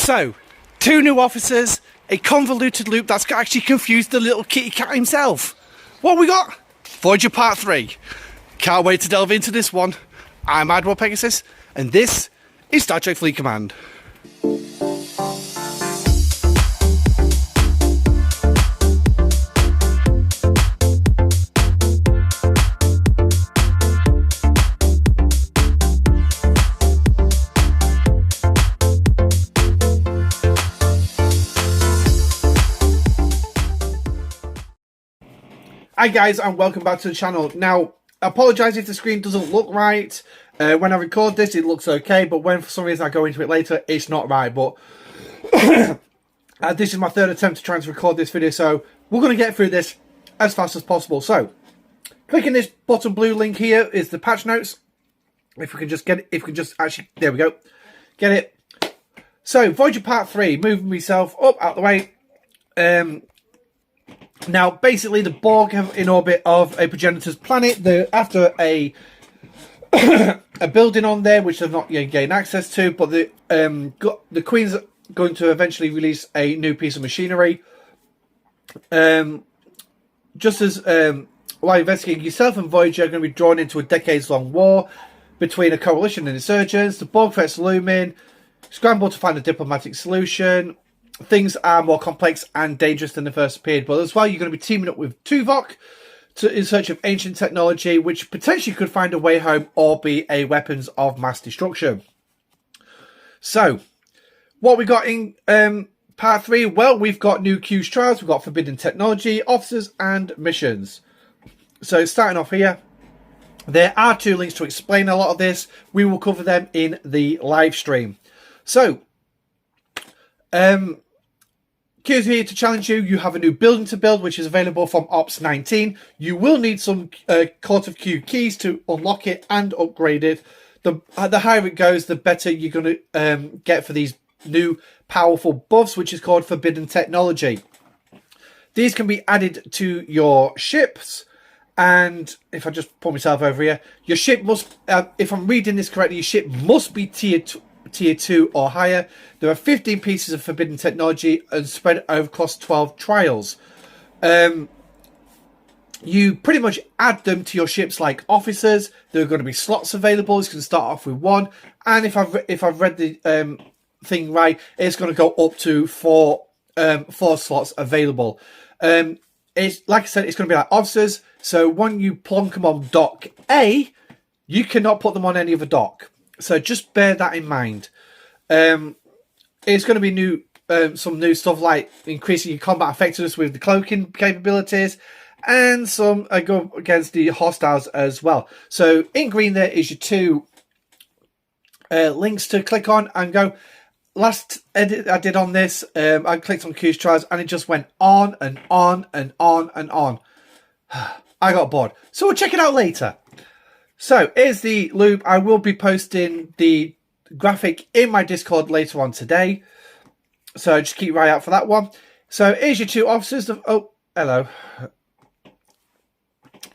So, 2 new officers, a convoluted loop that's actually confused the little kitty cat himself. What we got? Voyager Part 3. Can't wait to delve into this one. I'm Admiral Pegasus, and this is Star Trek Fleet Command. Hi guys, and welcome back to the channel. Now, I apologise if the screen doesn't look right. When I record this, it looks okay, but when for some reason I go into it later, it's not right. But this is my third attempt to try and record this video, so we're going to get through this as fast as possible. So, clicking this bottom blue link here is the patch notes. If we can just get it, if we can just actually, there we go, get it. So, Voyager Part 3, moving myself up out the way. Now, basically, the Borg have in orbit of a progenitor's planet. They're after a a building on there, which they've not yet gained access to. But the Queen's going to eventually release a new piece of machinery. Just as while investigating, yourself and Voyager are going to be drawn into a decades-long war between a coalition and insurgents. The Borg threats looming. Scramble to find a diplomatic solution. Things are more complex and dangerous than they first appeared, but as well, you're going to be teaming up with Tuvok in search of ancient technology, which potentially could find a way home or be a weapons of mass destruction. So, what we got in Part 3? Well, we've got new Q's trials, we've got forbidden technology, officers, and missions. So, starting off here, there are 2 links to explain a lot of this. We will cover them in the live stream. So, Q's here to challenge you. You have a new building to build, which is available from Ops 19. You will need some Court of Q keys to unlock it and upgrade it. The higher it goes, the better you're going to get for these new powerful buffs, which is called Forbidden Technology. These can be added to your ships. And if I just pull myself over here, your ship must, if I'm reading this correctly, your ship must be tier 2 or higher. There are 15 pieces of forbidden technology and spread over across 12 trials. You pretty much add them to your ships like officers. There are going to be slots available. You can start off with 1, and if I've read the thing right, it's going to go up to 4 slots available. It's like I said, it's going to be like officers. So when you plonk them on dock A, you cannot put them on any other dock. So just bear that in mind. It's going to be new, some new stuff like increasing your combat effectiveness with the cloaking capabilities, and some go against the hostiles as well. So in green there is your 2 links to click on and go. Last edit I did on this, I clicked on Q's trials and it just went on and on and on and on. I got bored. So we'll check it out later. So, here's the loop. I will be posting the graphic in my Discord later on today. So, just keep your eye out for that one. So, here's your 2 officers. Oh, hello.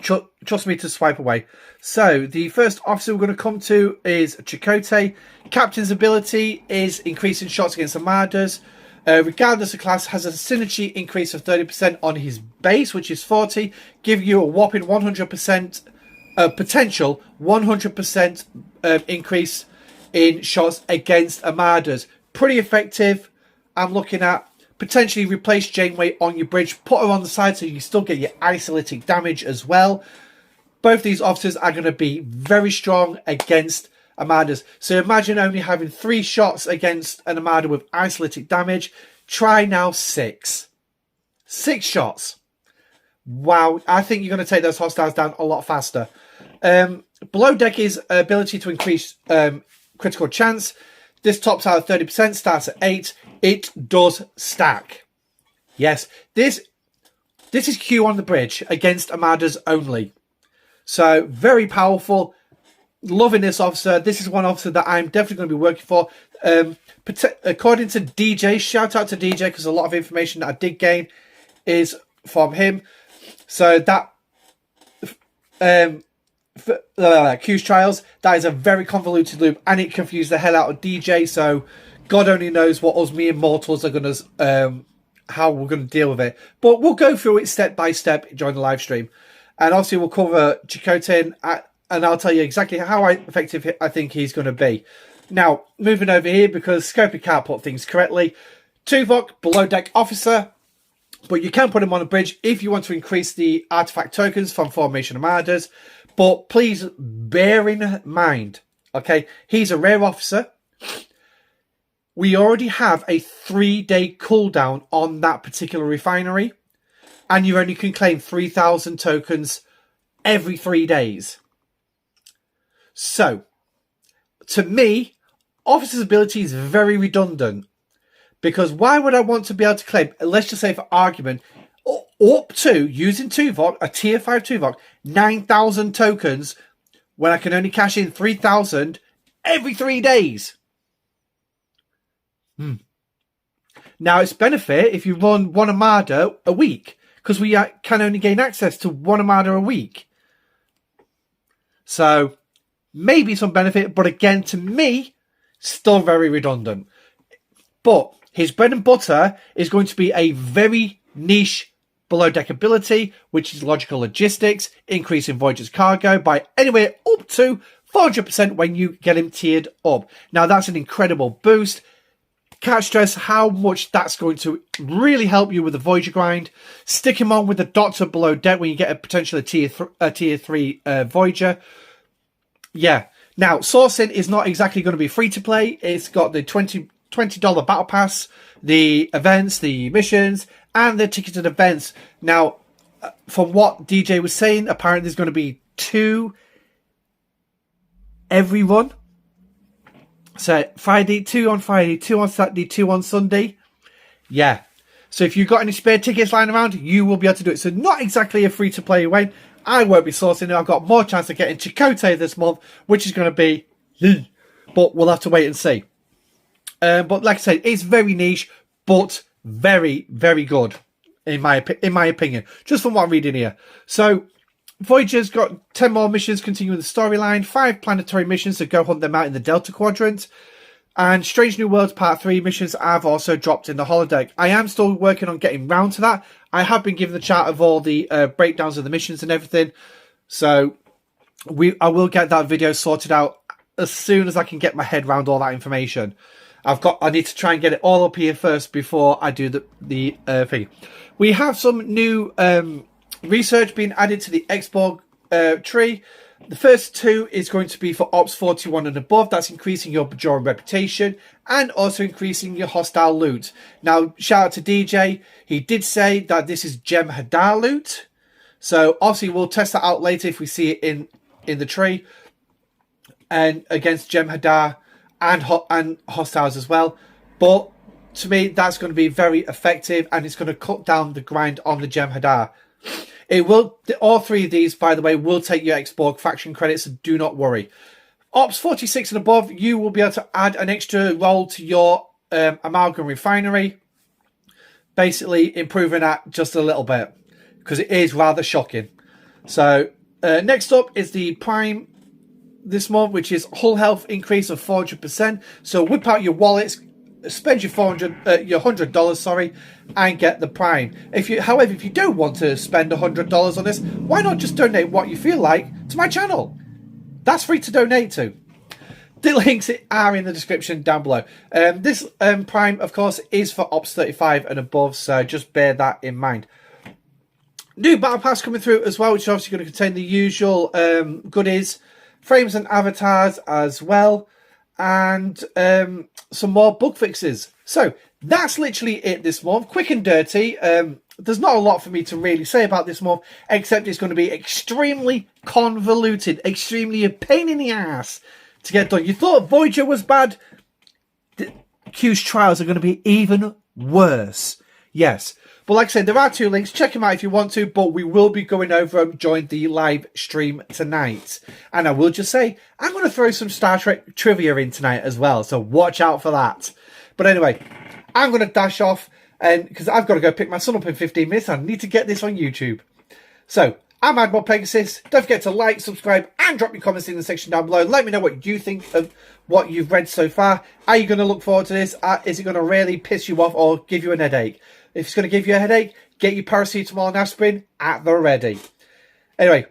Trust me to swipe away. So, the first officer we're going to come to is Chakotay. Captain's ability is increasing shots against armadas. Regardless of class, has a synergy increase of 30% on his base, which is 40. Give you a whopping 100%... potential 100% increase in shots against armadas. Pretty effective. I'm looking at potentially replace Janeway on your bridge, put her on the side so you still get your isolytic damage as well. Both these officers are going to be very strong against armadas. So imagine only having 3 shots against an armada with isolytic damage. Try now 6. 6 shots. Wow, I think you're going to take those hostiles down a lot faster. Below deck is ability to increase critical chance. This tops out at 30%, starts at 8. It does stack. Yes, this is Q on the bridge against armadas only. So, very powerful. Loving this officer. This is one officer that I'm definitely going to be working for. According to DJ, shout out to DJ because a lot of information that I did gain is from him. So that Q's trials, that is a very convoluted loop and it confused the hell out of DJ. So God only knows what us mere mortals are going to, how we're going to deal with it. But we'll go through it step by step during the live stream. And obviously we'll cover Chakotay, and I'll tell you exactly how effective I think he's going to be. Now, moving over here, because Scopey can't put things correctly. Tuvok, below deck officer. But you can put him on a bridge if you want to increase the artifact tokens from Formation Armadas. But please bear in mind, okay, he's a rare officer. We already have a 3-day cooldown on that particular refinery. And you only can claim 3,000 tokens every 3 days. So, to me, officer's ability is very redundant. Because why would I want to be able to claim, let's just say for argument, up to, using Tuvok, a tier 5 Tuvok, 9,000 tokens when I can only cash in 3,000 every 3 days? Now, it's benefit if you run one Armada a week, because we can only gain access to one Armada a week. So, maybe some benefit, but again, to me, still very redundant. But his bread and butter is going to be a very niche below deck ability, which is logical logistics, increasing Voyager's cargo by anywhere up to 400% when you get him tiered up. Now, that's an incredible boost. Can't stress how much that's going to really help you with the Voyager grind. Stick him on with the Doctor below deck when you get a potential tier 3 Voyager. Yeah. Now, sourcing is not exactly going to be free to play. It's got the $20 battle pass, the events, the missions, and the ticketed events. Now, from what DJ was saying, apparently there's going to be 2 every run. So, Friday, 2 on Friday, 2 on Saturday, 2 on Sunday. Yeah. So, if you've got any spare tickets lying around, you will be able to do it. So, not exactly a free-to-play way. I won't be sourcing it. I've got more chance of getting Chakotay this month, which is going to be... But we'll have to wait and see. But like I said, it's very niche, but very, very good, in my opinion. Just from what I'm reading here. So... Voyager's got 10 more missions continuing the storyline, 5 planetary missions to go hunt them out in the Delta Quadrant, and Strange New Worlds Part 3 missions have also dropped in the holodeck. I am still working on getting round to that. I have been given the chart of all the breakdowns of the missions and everything, so I will get that video sorted out as soon as I can get my head around all that information. I need to try and get it all up here first before I do the thing. We have some new... research being added to the Xborg tree. The first 2 is going to be for Ops 41 and above. That's increasing your Bajoran reputation and also increasing your hostile loot. Now, shout out to DJ. He did say that this is Gem Hadar loot. So, obviously, we'll test that out later if we see it in the tree. And against Gem Hadar and hostiles as well. But, to me, that's going to be very effective and it's going to cut down the grind on the Gem Hadar. It will, all 3 of these, by the way, will take your Xborg faction credits, so do not worry. Ops 46 and above, you will be able to add an extra role to your amalgam refinery. Basically, improving that just a little bit, because it is rather shocking. So, next up is the Prime this month, which is hull health increase of 400%. So, whip out your wallets, spend your $100, sorry, and get the Prime. However, if you don't want to spend $100 on this, why not just donate what you feel like to my channel? That's free to donate to. The links are in the description down below. This Prime, of course, is for Ops 35 and above, so just bear that in mind. New Battle Pass coming through as well, which is obviously going to contain the usual goodies, frames and avatars as well, and some more bug fixes. So that's literally it this month. Quick and dirty. There's not a lot for me to really say about this month, except it's going to be extremely convoluted, extremely a pain in the ass to get done. You thought Voyager was bad? Q's trials are going to be even worse. Yes. But like I said, there are 2 links. Check them out if you want to, but we will be going over them during the live stream tonight. And I will just say, I'm going to throw some Star Trek trivia in tonight as well, so watch out for that. But anyway, I'm going to dash off, and because I've got to go pick my son up in 15 minutes. I need to get this on YouTube. So, I'm Admiral Pegasus. Don't forget to like, subscribe, and drop your comments in the section down below. Let me know what you think of what you've read so far. Are you going to look forward to this? Is it going to really piss you off or give you an headache? If it's going to give you a headache, get your paracetamol and aspirin at the ready. Anyway,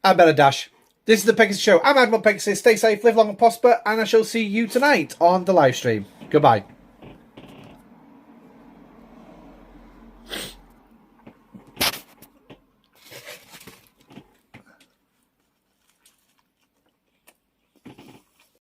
I'm Bella Dash. This is the Pegasus Show. I'm Admiral Pegasus. Stay safe, live long and prosper, and I shall see you tonight on the live stream. Goodbye.